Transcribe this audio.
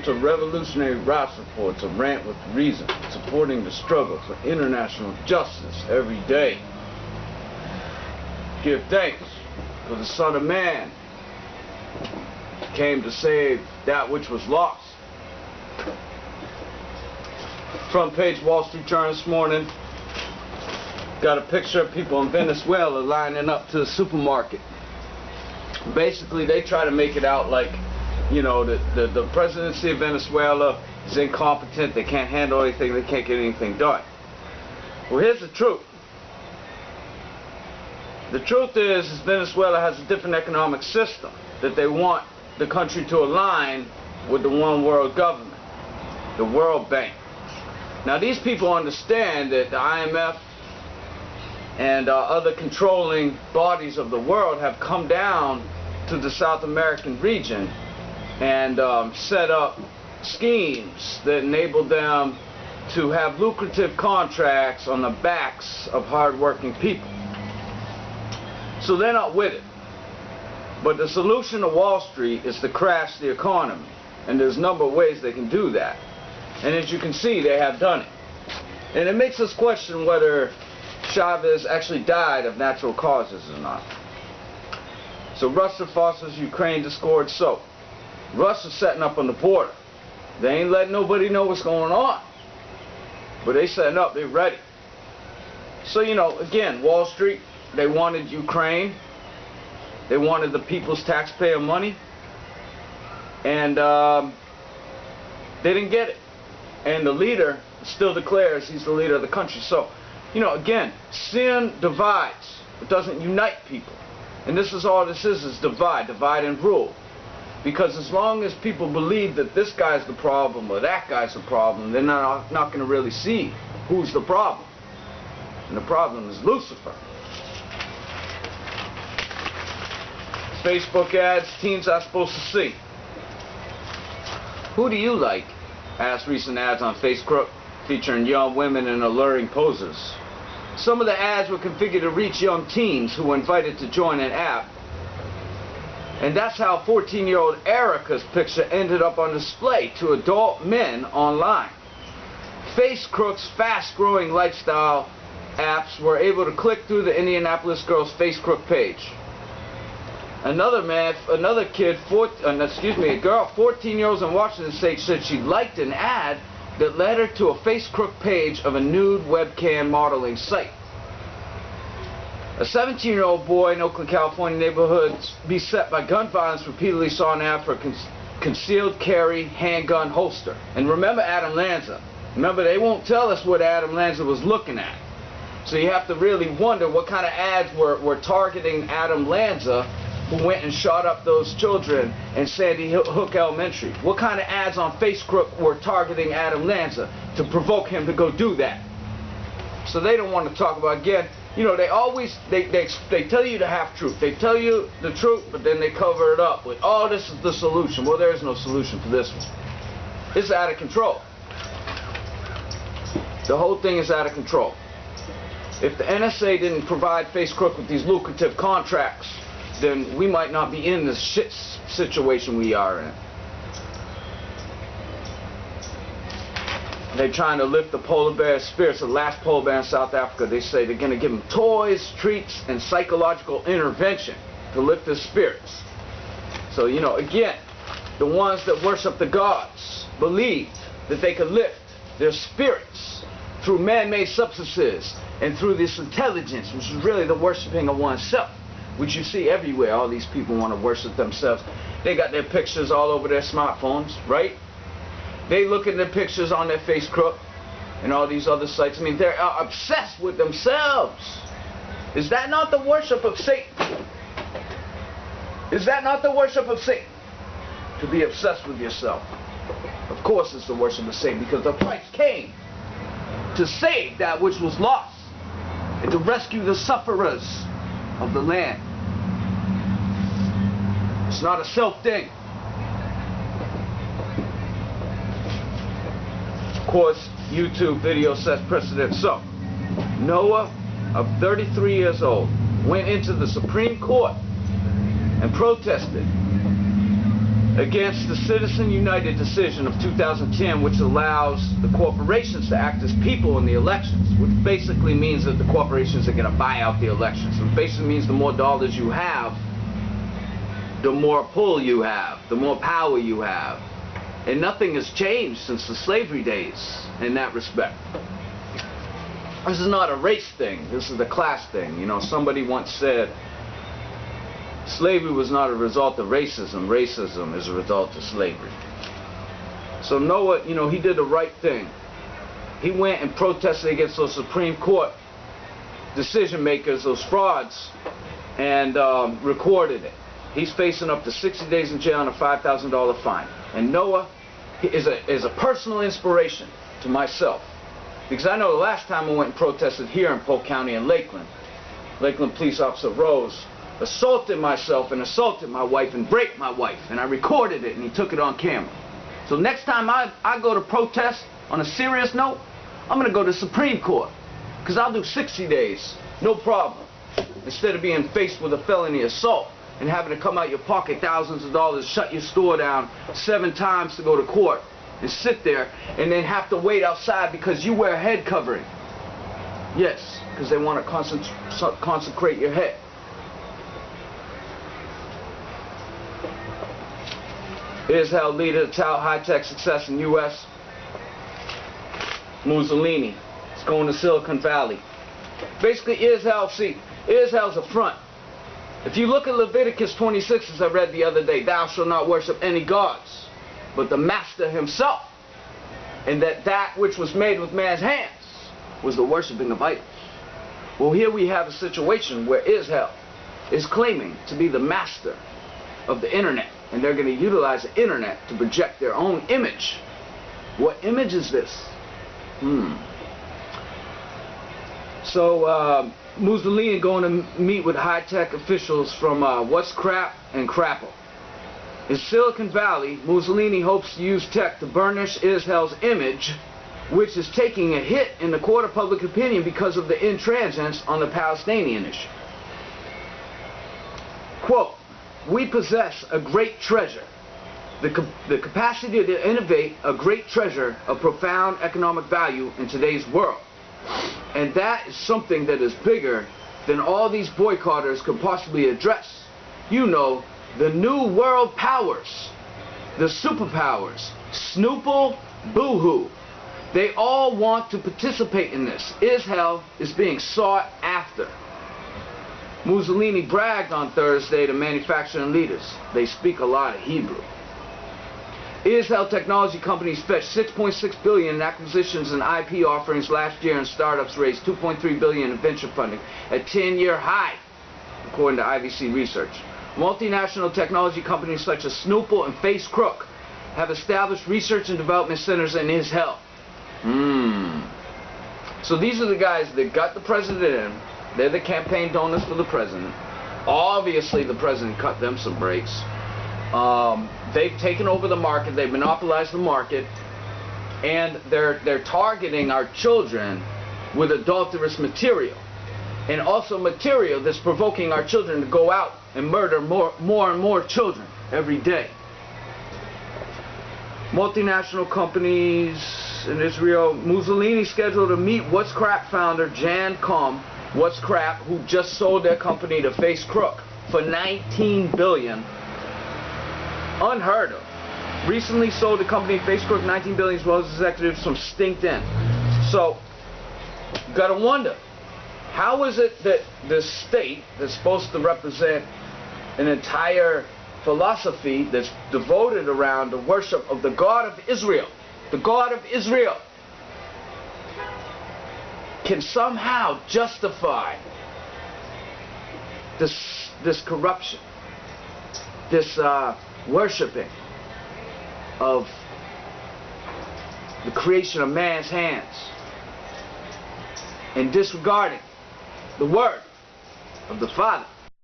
to Revolutionary Ras Reports, a rant with reason, supporting the struggle for international justice every day. Give thanks, for the Son of Man came to save that which was lost. Front page Wall Street Journal this morning. Got a picture of people in Venezuela lining up to the supermarket. Basically, they try to make it out like, you know, the presidency of Venezuela is incompetent, they can't handle anything, they can't get anything done. Well, here's the truth. The truth is Venezuela has a different economic system that they want the country to align with the one world government, the World Bank. Now, these people understand that the IMF and other controlling bodies of the world have come down to the South American region and set up schemes that enable them to have lucrative contracts on the backs of hard-working people. So they're not with it. But the solution to Wall Street is to crash the economy. And there's a number of ways they can do that. And as you can see, they have done it. And it makes us question whether Chavez actually died of natural causes or not. So Russia fosters Ukraine discord. So Russia's setting up on the border. They ain't letting nobody know what's going on. But they setting up, they're ready. So, you know, again, Wall Street, they wanted Ukraine. They wanted the people's taxpayer money. And they didn't get it. And the leader still declares he's the leader of the country. So, you know, again, sin divides. It doesn't unite people. And this is all this is divide and rule. Because as long as people believe that this guy's the problem or that guy's the problem, they're not going to really see who's the problem. And the problem is Lucifer. Facebook ads teens are supposed to see. Who do you like? Asked recent ads on facecrook featuring young women in alluring poses. Some of the ads were configured to reach young teens who were invited to join an app. And that's how 14-year-old Erica's picture ended up on display to adult men online. Facecrook's fast-growing lifestyle apps were able to click through the Indianapolis girl's facecrook page. A girl 14 years old in Washington State said she liked an ad that led her to a facecrook page of a nude webcam modeling site. A 17-year-old boy in Oakland, California neighborhood beset by gun violence repeatedly saw an ad for a concealed carry handgun holster. And remember Adam Lanza. Remember, they won't tell us what Adam Lanza was looking at. So you have to really wonder what kind of ads were targeting Adam Lanza, who went and shot up those children in Sandy Hook Elementary. What kind of ads on facecrook were targeting Adam Lanza to provoke him to go do that? So they don't want to talk about, again, you know, they tell you the half-truth. They tell you the truth, but then they cover it up with, oh, this is the solution. Well, there is no solution for this one. It's out of control. The whole thing is out of control. If the NSA didn't provide facecrook with these lucrative contracts, then we might not be in this shit situation we are in. They're trying to lift the polar bear's spirits. The last polar bear in South Africa, they say they're going to give him toys, treats, and psychological intervention to lift his spirits. So, you know, again, the ones that worship the gods believed that they could lift their spirits through man-made substances and through this intelligence, which is really the worshiping of oneself, which you see everywhere. All these people want to worship themselves. They got their pictures all over their smartphones, right? They look at their pictures on their facecrook and all these other sites. I mean, they're obsessed with themselves. Is that not the worship of Satan? Is that not the worship of Satan? To be obsessed with yourself. Of course it's the worship of Satan, because the Christ came to save that which was lost and to rescue the sufferers of the land. It's not a self thing. Of course, YouTube video sets precedent. So, Noah, of 33 years old, went into the Supreme Court and protested against the Citizen United decision of 2010, which allows the corporations to act as people in the elections, which basically means that the corporations are going to buy out the elections. It basically means the more dollars you have, the more pull you have, the more power you have. And nothing has changed since the slavery days in that respect. This is not a race thing, this is a class thing. You know, somebody once said, slavery was not a result of racism. Racism is a result of slavery. So Noah, you know, he did the right thing. He went and protested against those Supreme Court decision makers, those frauds, and recorded it. He's facing up to 60 days in jail and a $5,000 fine. And Noah is a personal inspiration to myself. Because I know the last time I went and protested here in Polk County in Lakeland, Police Officer Rose assaulted myself and assaulted my wife and raped my wife, and I recorded it and he took it on camera. So next time I go to protest on a serious note, I'm going to go to Supreme Court, because I'll do 60 days, no problem, instead of being faced with a felony assault and having to come out your pocket thousands of dollars, shut your store down 7 times to go to court and sit there and then have to wait outside because you wear a head covering. Yes, because they want to consecrate your head. Israel leader to tout high-tech success in U.S. Mussolini is going to Silicon Valley. Basically, Israel's a front. If you look at Leviticus 26, as I read the other day, thou shalt not worship any gods, but the Master himself, and that which was made with man's hands was the worshiping of idols. Well, here we have a situation where Israel is claiming to be the master of the internet, and they're going to utilize the internet to project their own image. What image is this? So Mussolini going to meet with high-tech officials from What's Crap and Crapple. In Silicon Valley, Mussolini hopes to use tech to burnish Israel's image, which is taking a hit in the court of public opinion because of the intransigence on the Palestinian issue. Quote, we possess a great treasure, the capacity to innovate a great treasure of profound economic value in today's world. And that is something that is bigger than all these boycotters could possibly address. You know, the new world powers, the superpowers, Snoople, Boohoo. They all want to participate in this. Israel is being sought after. Mussolini bragged on Thursday to manufacturing leaders. They speak a lot of Hebrew. Israel technology companies fetched $6.6 billion in acquisitions and IP offerings last year, and startups raised $2.3 billion in venture funding, a 10-year high, according to IVC Research. Multinational technology companies such as Snoople and facecrook have established research and development centers in Israel. So these are the guys that got the president in. They're the campaign donors for the president. Obviously, the president cut them some breaks. They've taken over the market. They've monopolized the market, and they're targeting our children with adulterous material, and also material that's provoking our children to go out and murder more and more children every day. Multinational companies in Israel. Mussolini scheduled to meet What's Crap founder Jan Koum, What's Crap, who just sold their company to facecrook for $19 billion. Unheard of. Recently sold the company facecrook $19 billion, as well as executives from LinkedIn. So, you gotta wonder, how is it that this state that's supposed to represent an entire philosophy that's devoted around the worship of the God of Israel, can somehow justify this corruption, this worshiping of the creation of man's hands, and disregarding the word of the Father?